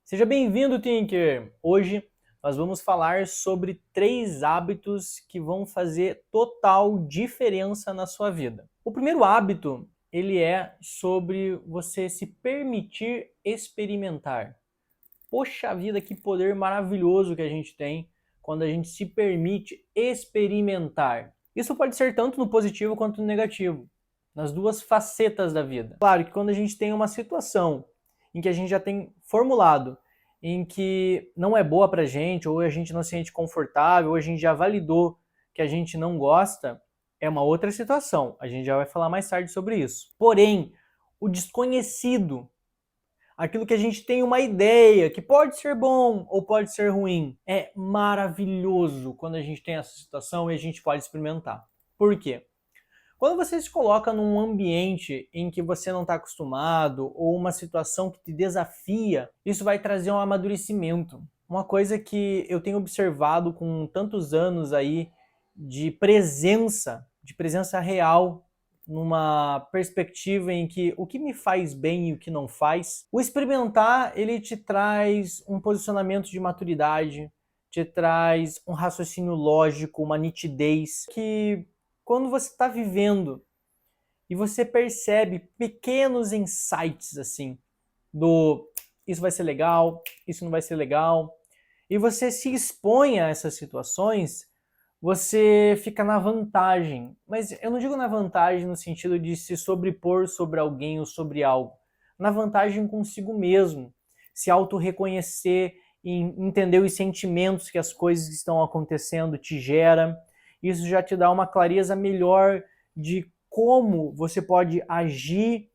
Seja bem-vindo, Tinker! Hoje nós vamos falar sobre 3 hábitos que vão fazer total diferença na sua vida. O primeiro hábito, ele é sobre você se permitir experimentar. Poxa vida, que poder maravilhoso que a gente tem quando a gente se permite experimentar. Isso pode ser tanto no positivo quanto no negativo, nas duas facetas da vida. Claro que quando a gente tem uma situação em que a gente já tem formulado, em que não é boa pra gente, ou a gente não se sente confortável, ou a gente já validou que a gente não gosta, é uma outra situação. A gente já vai falar mais tarde sobre isso. Porém, o desconhecido, aquilo que a gente tem uma ideia, que pode ser bom ou pode ser ruim, é maravilhoso quando a gente tem essa situação e a gente pode experimentar. Por quê? Quando você se coloca num ambiente em que você não está acostumado ou uma situação que te desafia, isso vai trazer um amadurecimento. Uma coisa que eu tenho observado com tantos anos aí de presença real, numa perspectiva em que o que me faz bem e o que não faz. O experimentar, ele te traz um posicionamento de maturidade, te traz um raciocínio lógico, uma nitidez que quando você está vivendo e você percebe pequenos insights assim, do isso vai ser legal, isso não vai ser legal, e você se expõe a essas situações, você fica na vantagem. Mas eu não digo na vantagem no sentido de se sobrepor sobre alguém ou sobre algo. Na vantagem consigo mesmo. Se auto-reconhecer e entender os sentimentos que as coisas que estão acontecendo te gera. Isso já te dá uma clareza melhor de como você pode agir,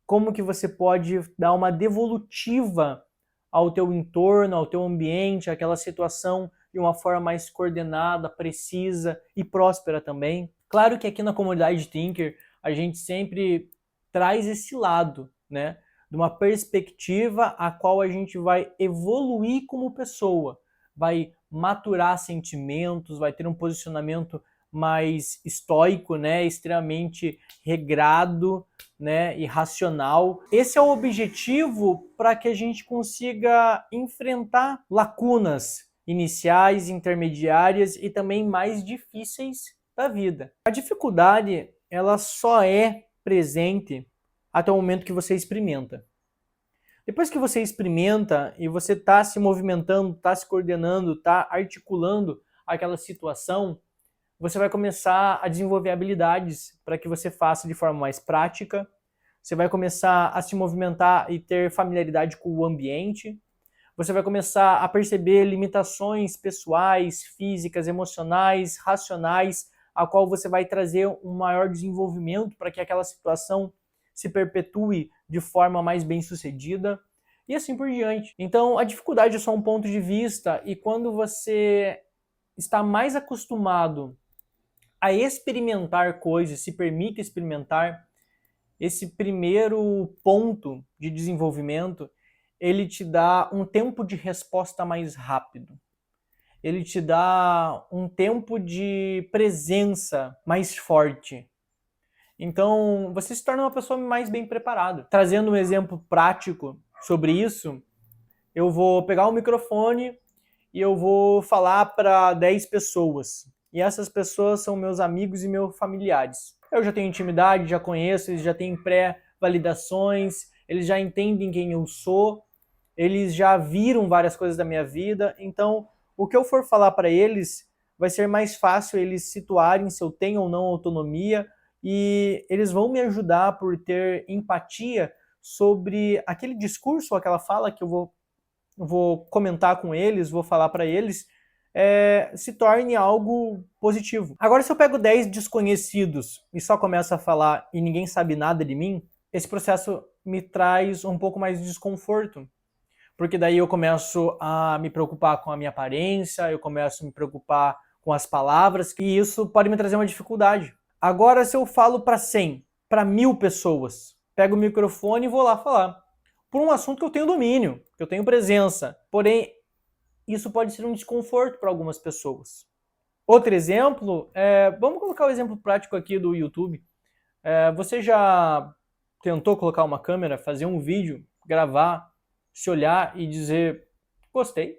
como que você pode dar uma devolutiva ao teu entorno, ao teu ambiente, àquela situação de uma forma mais coordenada, precisa e próspera também. Claro que aqui na comunidade Tinker a gente sempre traz esse lado, né? De uma perspectiva a qual a gente vai evoluir como pessoa, vai maturar sentimentos, vai ter um posicionamento mais estoico, né? Extremamente regrado, né, e racional. Esse é o objetivo para que a gente consiga enfrentar lacunas iniciais, intermediárias e também mais difíceis da vida. A dificuldade, ela só é presente até o momento que você experimenta. Depois que você experimenta e você está se movimentando, está se coordenando, está articulando aquela situação, você vai começar a desenvolver habilidades para que você faça de forma mais prática. Você vai começar a se movimentar e ter familiaridade com o ambiente. Você vai começar a perceber limitações pessoais, físicas, emocionais, racionais, a qual você vai trazer um maior desenvolvimento para que aquela situação se perpetue de forma mais bem-sucedida e assim por diante. Então, a dificuldade é só um ponto de vista e quando você está mais acostumado a experimentar coisas, se permite experimentar, esse primeiro ponto de desenvolvimento, ele te dá um tempo de resposta mais rápido. Ele te dá um tempo de presença mais forte. Então, você se torna uma pessoa mais bem preparada. Trazendo um exemplo prático sobre isso, eu vou pegar o microfone e eu vou falar para 10 pessoas. E essas pessoas são meus amigos e meus familiares. Eu já tenho intimidade, já conheço, eles já têm pré-validações, eles já entendem quem eu sou, eles já viram várias coisas da minha vida, então o que eu for falar para eles vai ser mais fácil eles situarem se eu tenho ou não autonomia e eles vão me ajudar por ter empatia sobre aquele discurso, aquela fala que eu vou comentar com eles, vou falar para eles, se torne algo positivo. Agora, se eu pego 10 desconhecidos e só começo a falar e ninguém sabe nada de mim, esse processo me traz um pouco mais de desconforto. Porque daí eu começo a me preocupar com a minha aparência, eu começo a me preocupar com as palavras, e isso pode me trazer uma dificuldade. Agora, se eu falo para 100, para 1000 pessoas, pego o microfone e vou lá falar por um assunto que eu tenho domínio, que eu tenho presença. Porém, isso pode ser um desconforto para algumas pessoas. Outro exemplo, vamos colocar o exemplo prático aqui do YouTube. Você já tentou colocar uma câmera, fazer um vídeo, gravar se olhar e dizer, gostei.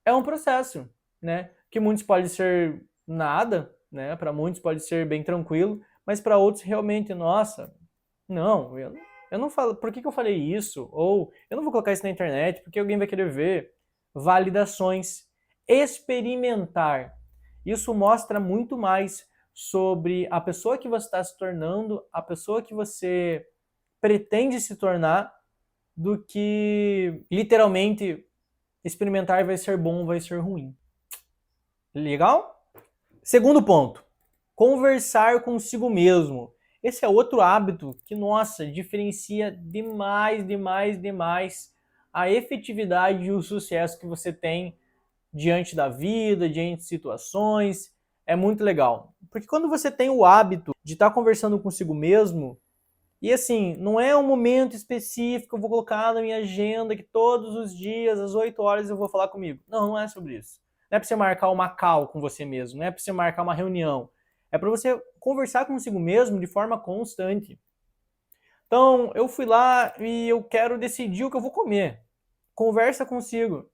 É um processo, né? Que muitos pode ser nada, né? Para muitos pode ser bem tranquilo, mas para outros realmente, nossa, não, eu não falo, por que eu falei isso? Ou eu não vou colocar isso na internet, porque alguém vai querer ver. Validações, experimentar. Isso mostra muito mais sobre a pessoa que você está se tornando, a pessoa que você pretende se tornar, do que literalmente experimentar vai ser bom, vai ser ruim. Legal? Segundo ponto, conversar consigo mesmo. Esse é outro hábito que, nossa, diferencia demais, demais, demais a efetividade e o sucesso que você tem diante da vida, diante de situações. É muito legal. Porque quando você tem o hábito de estar conversando consigo mesmo, e assim, não é um momento específico, eu vou colocar na minha agenda que todos os dias, às 8 horas, eu vou falar comigo. Não, não é sobre isso. Não é para você marcar uma call com você mesmo, não é para você marcar uma reunião. É para você conversar consigo mesmo de forma constante. Então, eu fui lá e eu quero decidir o que eu vou comer. Conversa consigo.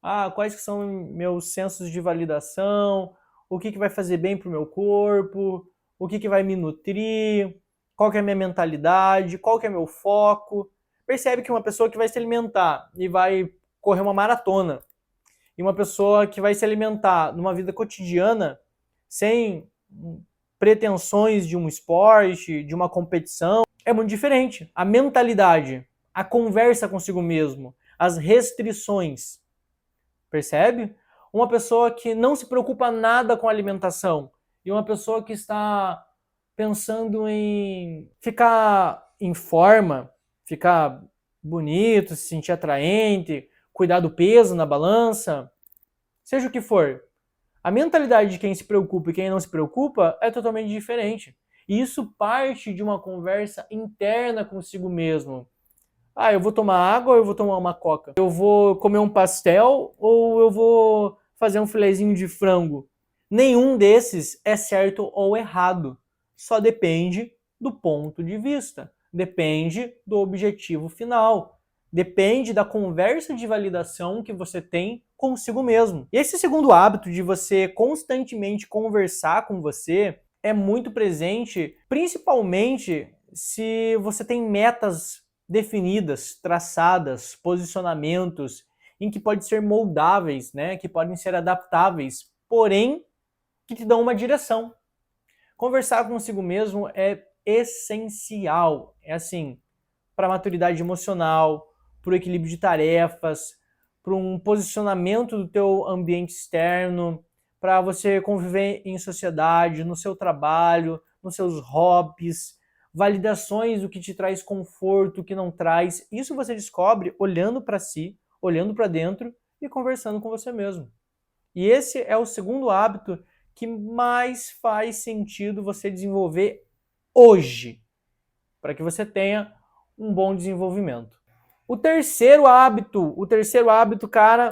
Ah, quais que são meus sensos de validação, o que vai fazer bem para o meu corpo, o que vai me nutrir, qual que é a minha mentalidade, qual que é meu foco. Percebe que uma pessoa que vai se alimentar e vai correr uma maratona, e uma pessoa que vai se alimentar numa vida cotidiana, sem pretensões de um esporte, de uma competição, é muito diferente. A mentalidade, a conversa consigo mesmo, as restrições. Percebe? Uma pessoa que não se preocupa nada com a alimentação e uma pessoa que está pensando em ficar em forma, ficar bonito, se sentir atraente, cuidar do peso na balança, seja o que for. A mentalidade de quem se preocupa e quem não se preocupa é totalmente diferente. E isso parte de uma conversa interna consigo mesmo. Ah, eu vou tomar água ou eu vou tomar uma coca? Eu vou comer um pastel ou eu vou fazer um filezinho de frango? Nenhum desses é certo ou errado. Só depende do ponto de vista. Depende do objetivo final. Depende da conversa de validação que você tem consigo mesmo. E esse segundo hábito de você constantemente conversar com você é muito presente, principalmente se você tem metas definidas, traçadas, posicionamentos em que podem ser moldáveis, né, que podem ser adaptáveis, porém que te dão uma direção. Conversar consigo mesmo é essencial, é assim, para a maturidade emocional, para o equilíbrio de tarefas, para um posicionamento do teu ambiente externo, para você conviver em sociedade, no seu trabalho, nos seus hobbies, validações do que te traz conforto, o que não traz. Isso você descobre olhando para si, olhando para dentro e conversando com você mesmo. E esse é o segundo hábito que mais faz sentido você desenvolver hoje, para que você tenha um bom desenvolvimento. O terceiro hábito, cara,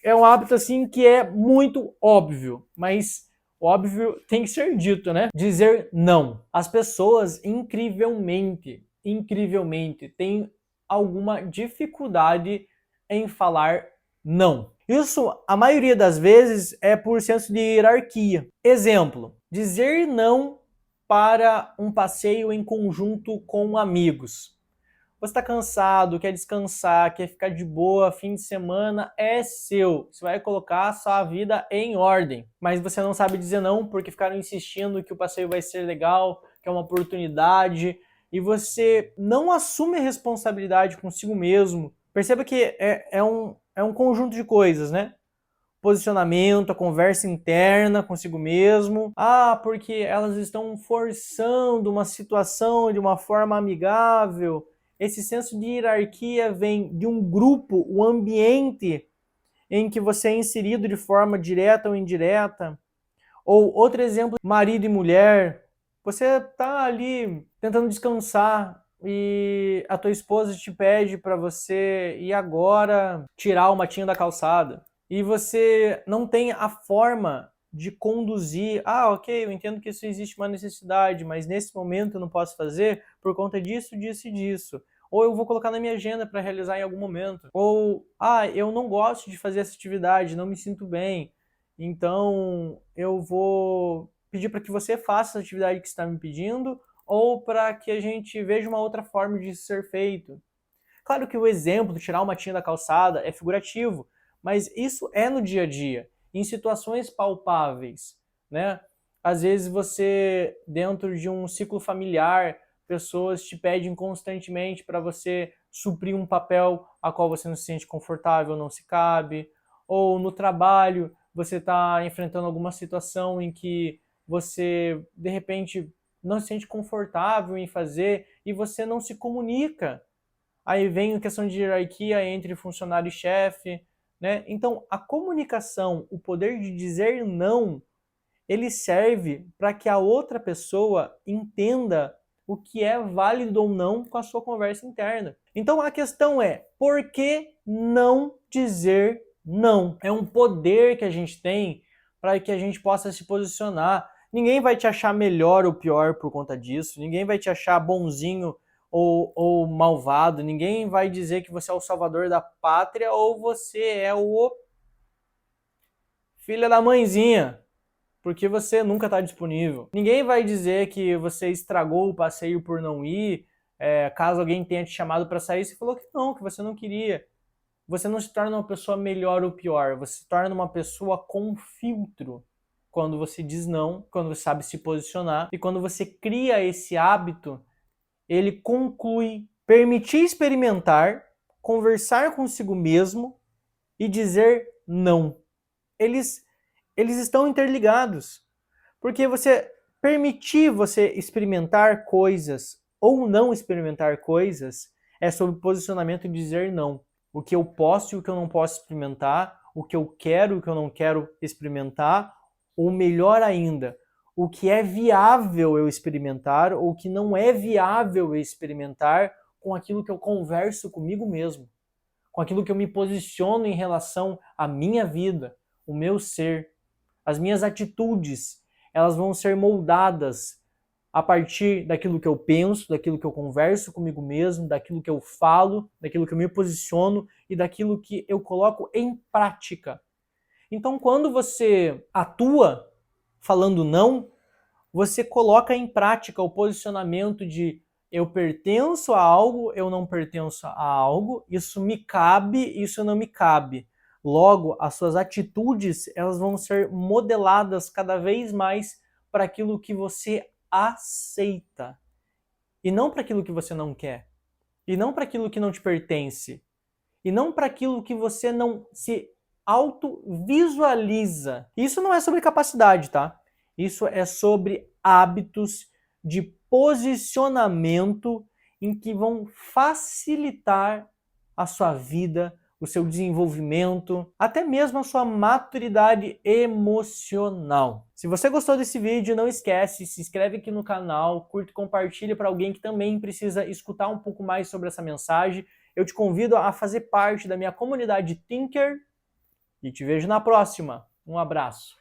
é um hábito assim que é muito óbvio, mas óbvio tem que ser dito, né? Dizer não. As pessoas incrivelmente têm alguma dificuldade em falar não. Isso, a maioria das vezes, é por senso de hierarquia. Exemplo, dizer não para um passeio em conjunto com amigos. Você está cansado, quer descansar, quer ficar de boa, fim de semana é seu. Você vai colocar a sua vida em ordem. Mas você não sabe dizer não porque ficaram insistindo que o passeio vai ser legal, que é uma oportunidade, e você não assume a responsabilidade consigo mesmo. Perceba que é um conjunto de coisas, né? Posicionamento, a conversa interna consigo mesmo. Ah, porque elas estão forçando uma situação de uma forma amigável. Esse senso de hierarquia vem de um grupo, o ambiente em que você é inserido de forma direta ou indireta. Ou outro exemplo, marido e mulher. Você está ali tentando descansar e a tua esposa te pede para você ir agora tirar o matinho da calçada. E você não tem a forma de conduzir. Ah, ok, eu entendo que isso existe uma necessidade, mas nesse momento eu não posso fazer por conta disso, disso e disso. ou eu vou colocar na minha agenda para realizar em algum momento, ou eu não gosto de fazer essa atividade, não me sinto bem, então eu vou pedir para que você faça essa atividade que você está me pedindo, ou para que a gente veja uma outra forma de ser feito. Claro que o exemplo de tirar uma matinho da calçada é figurativo, mas isso é no dia a dia, em situações palpáveis, né? Às vezes você, dentro de um ciclo familiar, pessoas te pedem constantemente para você suprir um papel a qual você não se sente confortável, não se cabe, ou no trabalho você está enfrentando alguma situação em que você, de repente, não se sente confortável em fazer e você não se comunica. Aí vem a questão de hierarquia entre funcionário e chefe, né? Então, a comunicação, o poder de dizer não, ele serve para que a outra pessoa entenda o que é válido ou não com a sua conversa interna. Então, a questão é, por que não dizer não? É um poder que a gente tem para que a gente possa se posicionar. Ninguém vai te achar melhor ou pior por conta disso, ninguém vai te achar bonzinho ou malvado, ninguém vai dizer que você é o salvador da pátria ou você é o filho da mãezinha, porque você nunca está disponível. Ninguém vai dizer que você estragou o passeio por não ir, caso alguém tenha te chamado para sair, você falou que você não queria. Você não se torna uma pessoa melhor ou pior, você se torna uma pessoa com filtro. Quando você diz não, quando você sabe se posicionar e quando você cria esse hábito, ele conclui permitir experimentar, conversar consigo mesmo e dizer não. Eles estão interligados. Porque você permitir você experimentar coisas ou não experimentar coisas é sobre posicionamento e dizer não. O que eu posso e o que eu não posso experimentar, o que eu quero e o que eu não quero experimentar, ou melhor ainda, o que é viável eu experimentar ou o que não é viável eu experimentar com aquilo que eu converso comigo mesmo, com aquilo que eu me posiciono em relação à minha vida, o meu ser, as minhas atitudes, elas vão ser moldadas a partir daquilo que eu penso, daquilo que eu converso comigo mesmo, daquilo que eu falo, daquilo que eu me posiciono e daquilo que eu coloco em prática. Então, quando você atua falando não, você coloca em prática o posicionamento de eu pertenço a algo, eu não pertenço a algo, isso me cabe, isso não me cabe. Logo, as suas atitudes, elas vão ser modeladas cada vez mais para aquilo que você aceita e não para aquilo que você não quer, e não para aquilo que não te pertence, e não para aquilo que você não se auto-visualiza. Isso não é sobre capacidade, tá? Isso é sobre hábitos de posicionamento em que vão facilitar a sua vida, o seu desenvolvimento, até mesmo a sua maturidade emocional. Se você gostou desse vídeo, não esquece, se inscreve aqui no canal, curte e compartilha para alguém que também precisa escutar um pouco mais sobre essa mensagem. Eu te convido a fazer parte da minha comunidade Thinker e te vejo na próxima. Um abraço.